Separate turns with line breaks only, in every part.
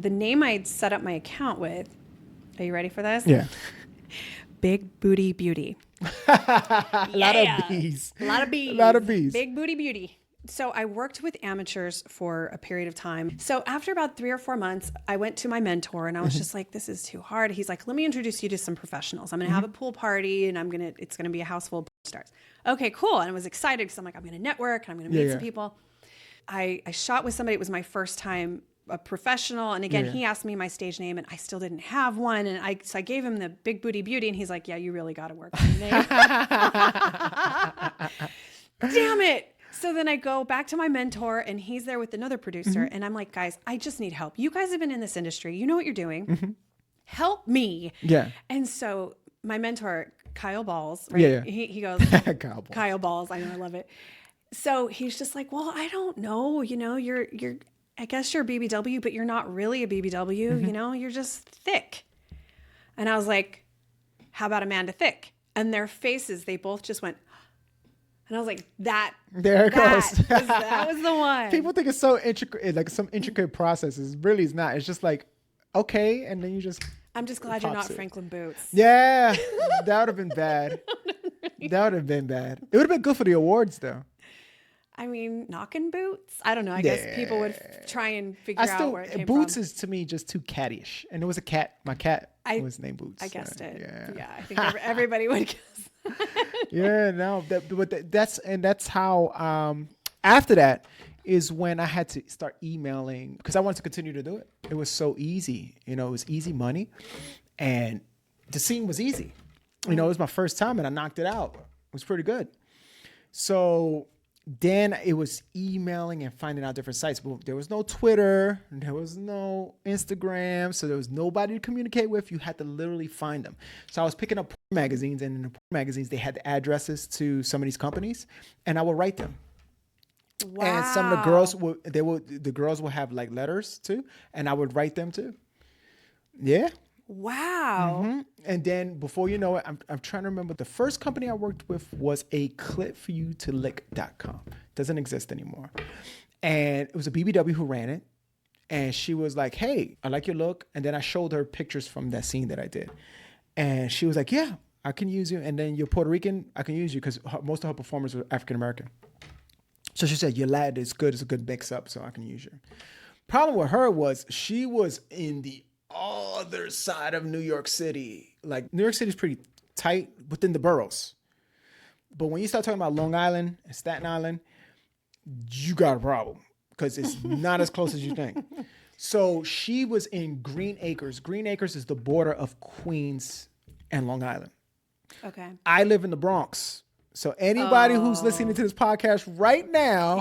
the name I'd set up my account with, are you ready for this?
Yeah.
Big Booty Beauty.
A lot of bees.
A lot of bees.
A lot of bees.
Big Booty Beauty. So I worked with amateurs for a period of time. So after about 3 or 4 months, I went to my mentor and I was just like, this is too hard. He's like, let me introduce you to some professionals. I'm going to have a pool party and it's going to be a house full of pool stars. Okay, cool. And I was excited because I'm like, I'm going to network and I'm going to meet some people. I shot with somebody. It was my first time a professional. And again, he asked me my stage name and I still didn't have one. And so I gave him the Big Booty Beauty and he's like, yeah, you really got to work on your name. Damn it. So then I go back to my mentor and he's there with another producer. And I'm like, guys, I just need help. You guys have been in this industry. You know what you're doing. Help me.
Yeah.
And so my mentor, Kyle Balls, right? He goes, Kyle Balls. I know, I love it. So he's just like, well, I don't know. You know, you're I guess you're a BBW, but you're not really a BBW. You know, you're just thick. And I was like, how about Amanda Thickk? And their faces, they both just went, and I was like, that was the one.
People think it's so intricate, like some intricate processes. Really, it's not. It's just like, okay. And then you just.
I'm just glad you're not Franklin Boots.
Yeah. That would have been bad. That would have been bad. It would have been good for the awards, though.
I mean, knocking boots? I don't know. I guess people would try and figure out where it came
Boots
from.
is to me just too cattish. And it was a cat. My cat was named Boots.
I guessed it. Yeah, I think everybody would guess.
Yeah, no. That's how, after that is when I had to start emailing because I wanted to continue to do it. It was so easy. You know, it was easy money. And the scene was easy. You know, it was my first time and I knocked it out. It was pretty good. So then it was emailing and finding out different sites. But there was no Twitter. There was no Instagram. So there was nobody to communicate with. You had to literally find them. So I was picking up magazines. And in the magazines, they had the addresses to some of these companies. And I would write them.
Wow.
And some of the girls, the girls would have like letters too. And I would write them too. Yeah.
Wow.
And then before you know it, I'm trying to remember. The first company I worked with was a clipforyoutolick.com. Doesn't exist anymore. And it was a BBW who ran it. And she was like, hey, I like your look. And then I showed her pictures from that scene that I did. And she was like, yeah, I can use you. And then you're Puerto Rican, I can use you because most of her performers were African-American. So she said, your lad is good. It's a good mix up, so I can use you. Problem with her was she was in the other side of New York City. Like New York City is pretty tight within the boroughs. But when you start talking about Long Island and Staten Island, you got a problem because it's not as close as you think. So she was in Green Acres. Green Acres is the border of Queens and Long Island.
Okay.
I live in the Bronx. So anybody who's listening to this podcast right now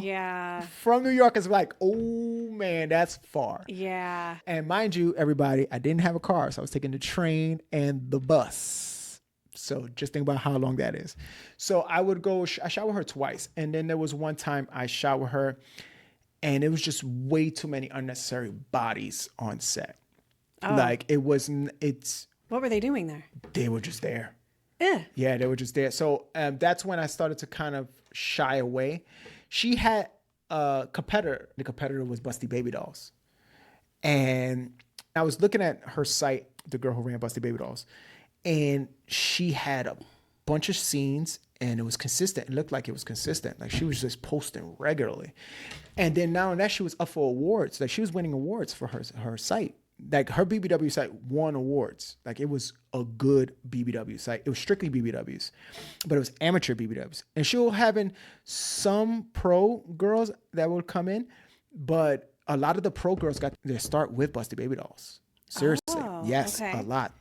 from New York is like, oh man, that's far.
Yeah.
And mind you, everybody, I didn't have a car. So I was taking the train and the bus. So just think about how long that is. So I would go, I shot with her twice. And then there was one time I shot with her and it was just way too many unnecessary bodies on set. Like
What were they doing there?
They were just there. Yeah, they were just there. So that's when I started to kind of shy away. She had a competitor. The competitor was Busty Baby Dolls. And I was looking at her site, the girl who ran Busty Baby Dolls, and she had a bunch of scenes and it was consistent. It looked like it was consistent. Like she was just posting regularly. And then now and that she was up for awards. Like she was winning awards for her site. Like her BBW site won awards. Like it was a good BBW site. It was strictly BBWs, but it was amateur BBWs. And she was having some pro girls that would come in, but a lot of the pro girls got their start with Busty Baby Dolls. Seriously. Yes, okay. A lot.